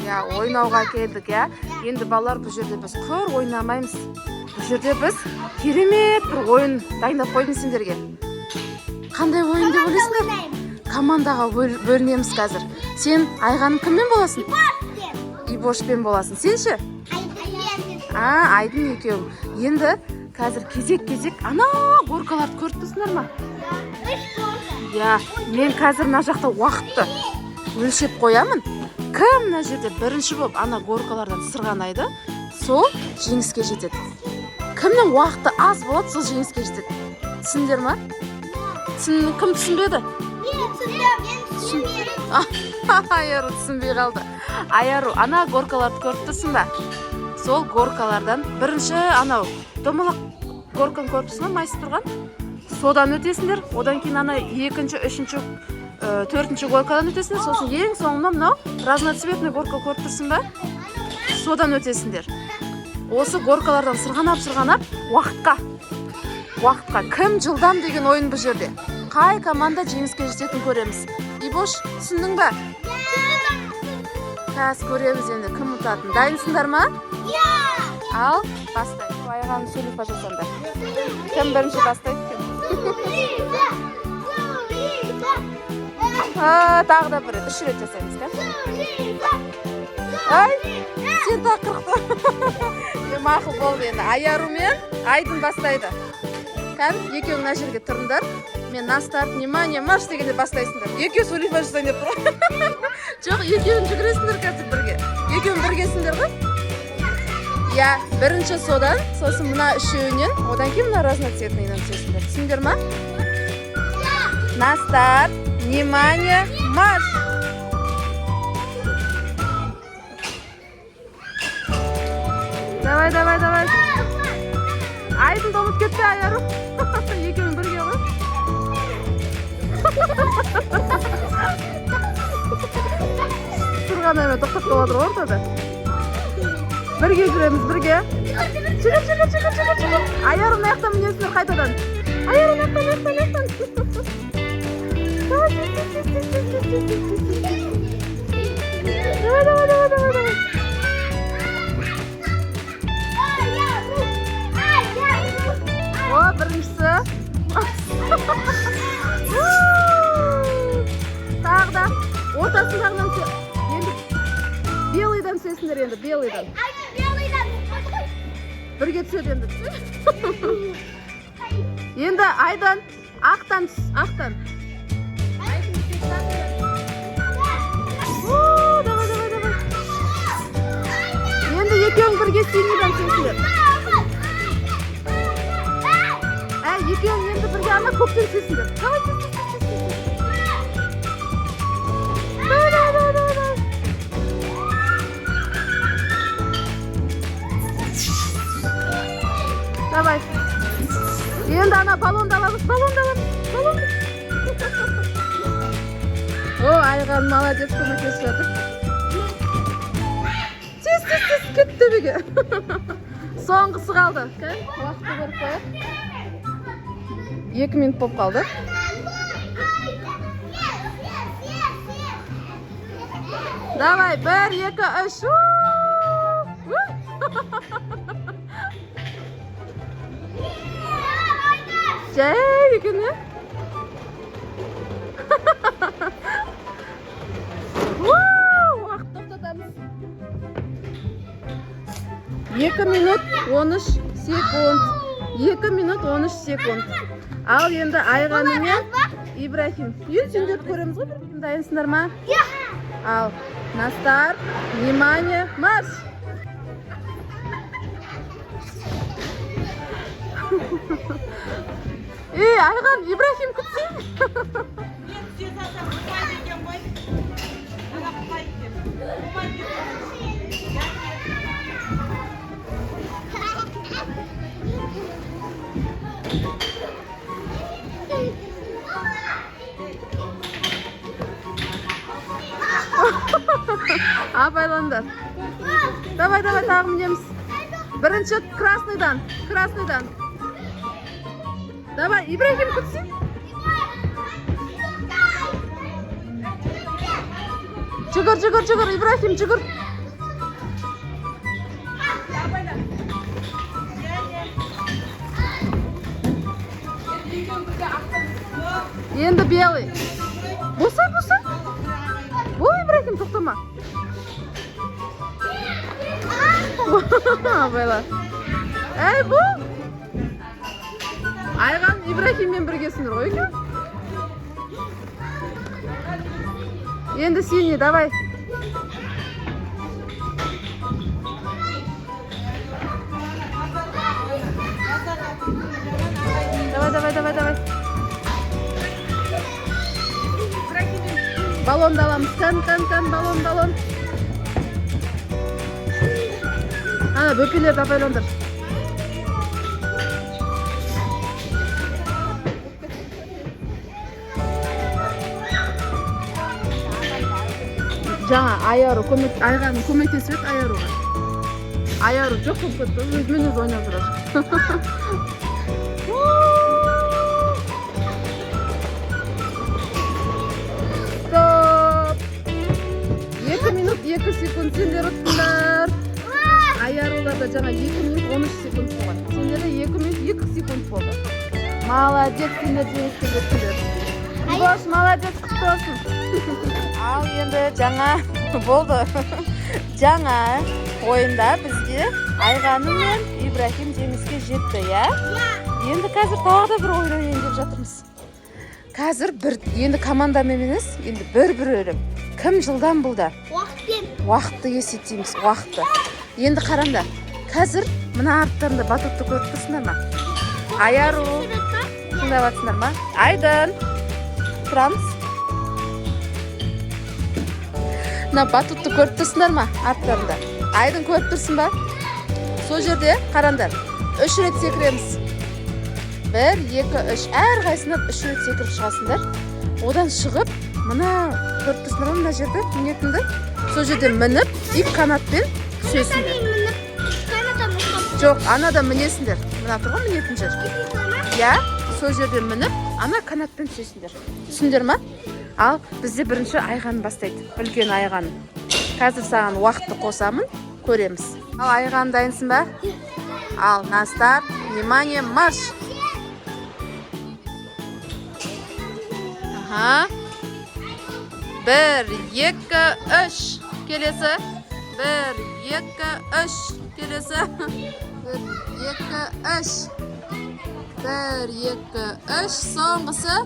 Я ойнауға келдік, я. Енді балалар, бұл жерде біз көр ойнамаймыз. Бұл жерде біз керемет бір ойын дайындап қойдым сендерге. Қандай ойын деп ойлайсыңдар? Командаға бөлінеміз қазір. Сен Айғаның кіммен боласың? Ибошпен боласың. Сен ше? Айдын екеуің. Енді қазір кезек-кезек ана горкаларды көріп тұрсыңдар ма? Я, мен қазір мына жақта уақытты өлшеп қоямын. Кім мына жерде бірінші болып ана горкалардан сырғанайды, сол жеңіске жетеді. Кімнің уақыты аз болады, сол жеңіске жетеді. Түсіндер ма? Кім түсінбеді? Айару түсінбей қалды. Айару, ана горкаларды көріп тұрсың ба? Сол горкалардан бірінші анау домалақ горканы көріп тұрсың ба, майысып тұрған? Содан өтесіңдер, одан кейін ана екінші, үшінші, төртінші горкадан өтесіңдер, сосын ең соңында мынау разноцветный горка көріп тұрсың ба? Содан өтесіңдер. Осы горкалардан сырғанап уақытқа кім жылдам деген ойын бұл жерде. Қай команда жеңіске жететін көреміз. Ибош, түсіндің ба? Қазір көреміз енді кім ұтатын. Дайынсыңдар ма? Ал, бастай. Айғаны сөйлеп жасаңдар. Кім бірінші бастайды? Тағы да бір рет, 3 рет жасаймыз, ка? Ай, сен тақырықты. Мақыл болды енді. Айару мен Айдын бастайды. Кән, екеуің мына жерге тұрыңдар. Мен на старт, внимание, марш дегенде бастайсыңдар. Екеу сөйлеп жасайын деп тұр. Жоқ, екеуің жүгіресіңдер қазір бірге. Екеуің біргесіңдер ғой? Я, бірінші содан, сосын мына үшеуінен, одан кейін мына разноцветныйдан түсесіңдер. Түсіндер ма? На старт, внимание, марш! Давай. Айдын да ұмыт кетпе, Айару. Екеуің бірге ғой. Тұрған әме тоқтап қалады ғой ортада. Бірге жүреміз, бірге. Жүгір. Айару маяқтан мінесіңдер қайтадан. Айару маяқтан. Давай. О, біріншісі. Тағы да ортасындағынан енді белыйдан түсесіңдер енді, белыйдан. Бірге түседі енді. Енді Айдан ақтан түс, ақтан. Давай. Енді екеуің бірге синийдан түсесіңдер. Екеуің енді бірге ана көптен түсесіңдер. Давай. Енді ана баллонды аламыз. О, Айған молодец, көмектесіп жатыр. Тез, кетті беге. Соңғысы қалды. Уақытты көріп қояқ. 2 минут болып қалды. Давай, 1, 2, 3. Жай екен, не? Уақыт тоқтатамыз. 2 минут 13 секунд. 2 минут 13 секунд. Ал енді Айғаны мен Ибрахим. Енді сендерді көреміз ғой, бір дайынсыңдар ма? Ал, на старт, внимание, марш! Айған, Ибрахим күтсең? Абайландар. Давай, тағы мінеміз. Бірінші красныйдан. Давай, Ибрахим күтсін. Жүгір, Ибрахим, жүгір. Енді белый. Босай. Ой, Ибрахим, тоқтама. Байла. Әй, бұл. Айған Ибрахиммен біргесіңдер ғой екен. Енді синий, давай. Давай. Баллонды аламыз. Кән, баллон. Ана, бөпелерді апайландар. Жаңа айғаның көмектесіп еді аяруға. Аяру жоқ болып кетті, өзімен өзі ойнап жүрер. Стоп! 2 минут 2 секунд сендер ұттыңдар. Аяруларда жаңа 2 минут 13 секунд болған. Сендерде 2 минут 2 секунд болды. Молодец, сендер жеңіске жеттіңдер. Бош, молодец, құтты болсын. Ал енді жаңа болды. Жаңа ойында бізге Айғаным мен Ибрахим жеңіске жетті, я? Енді қазір тағы да бір ойын ойнайын деп жатырмыз. Қазір енді командамен емес, енді бір өлім. Кім жылдан бұлда? Уақытты есептейміз, уақытты. Енді қараңдар. Қазір мына арттарында батутты көріп тұрсыңдар ма? Аяру. Тыңдап жатсыңдар ма? Айдын. Тұрамыз. Мына батутты көріп тұрсыңдар ма? Арттарында. Айдын көріп тұрсың ба? Сол жерде қараңдар. 3 рет секіреміз. 1, 2, 3. Әрқайсынан 3 рет секіріп шығасыңдар. Одан шығып, мына көріп тұрсыңдар ма? Мына жерде мінетінді. Сол жерде мініп, ip канатпен түсесіңдер. Жоқ, анадан мінесіңдер. Мына тұрған мінетін жер. Я, сол жерде мініп, ана канатпен түсесіңдер. Түсіндер ма? Ал бізде бірінші Айғаны бастайды. Үлкен Айғаны. Қазір саған уақытты қосамын, көреміз. Ал Айғаны дайынсың ба? Ал, на старт, внимание, марш! Аха. 1, 2, 3. Келесі. 1, 2, 3. Келесі. 1, 2, 3. 1, 2, 3. Соңғысы.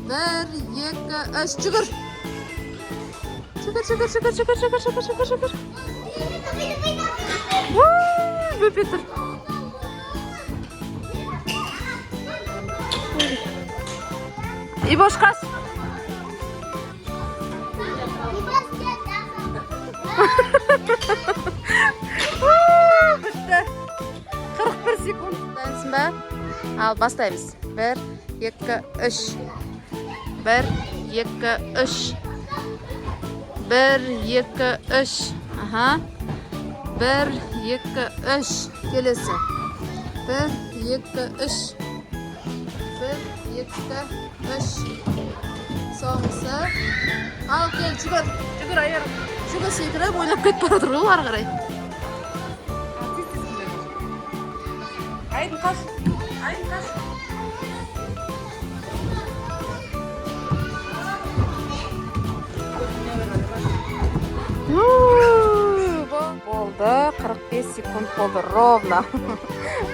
1, 2, 3. Жүгір. Жүгір. Бөпе тұр. Ибош қас. Бітті. 41 секунд. Дайынсың ба? Ал, бастаймыз. 1, 2, 3. 1, 2, 3. 1, 2, 3. Aha. 1, 2, 3. Келесі. 1, 2, 3. 1, 2, 3. Соңғысы. Ал, кел, жүгір айыр. Жүгір секіріп, ойнап кетіп баратыр ғой ары қарай. Айдын қаш. Болды, 45 секунд болды, ровно.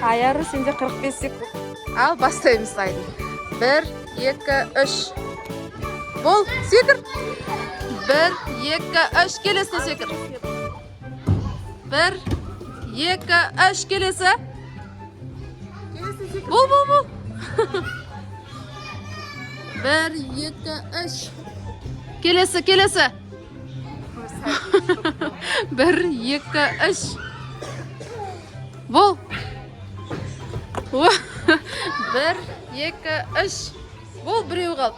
Аяры сенде 45 секунд. Ал, бастаймыз Айдын. 1, 2, 3. Бол, секір. 1, 2, 3, келесі секір. 1, 2, 3, келесі. Бол. 1, 2, 3. Келесі. 1, 2, 3. Бол. 1, 2, 3. Бол, біреу қал.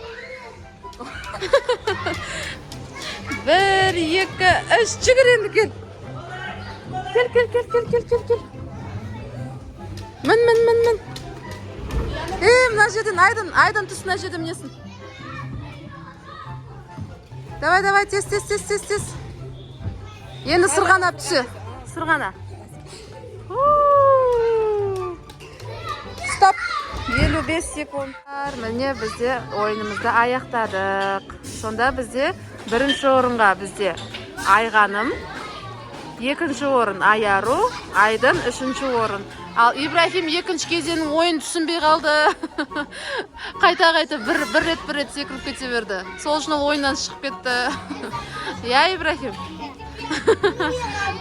1, 2, 3. Жүгір енді кел. Кел. Мін. Мына жерден Айдын түс, мына жерде мінесін. Давай, тез. Енді сырғана түсі. Сырғана. Стоп. 55 секунд. Міне бізде ойынымызды аяқтадық. Сонда бізде бірінші орынға бізде Айғаным, екінші орын Аяру, Айдын үшінші орын. Ал Ибрахим екінші кезеңнің ойын түсінбей қалды. Қайта бір рет секіріп кете берді. Сол үшін ол ойыннан шығып кетті. Я, Ибрахим.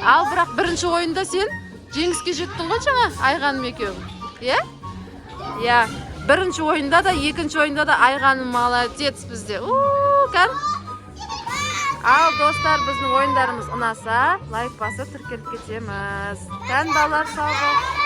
Ал бірақ бірінші ойында сен жеңіске жеттің ғой жаңа Айғаным екеуің. Я, бірінші ойында да, екінші ойында да Айғаным молодец бізде. Кән? Ал достар, біздің ойындарымыз ұнаса, лайк басып тіркеліп кетеміз. Кән балалар, сау бол.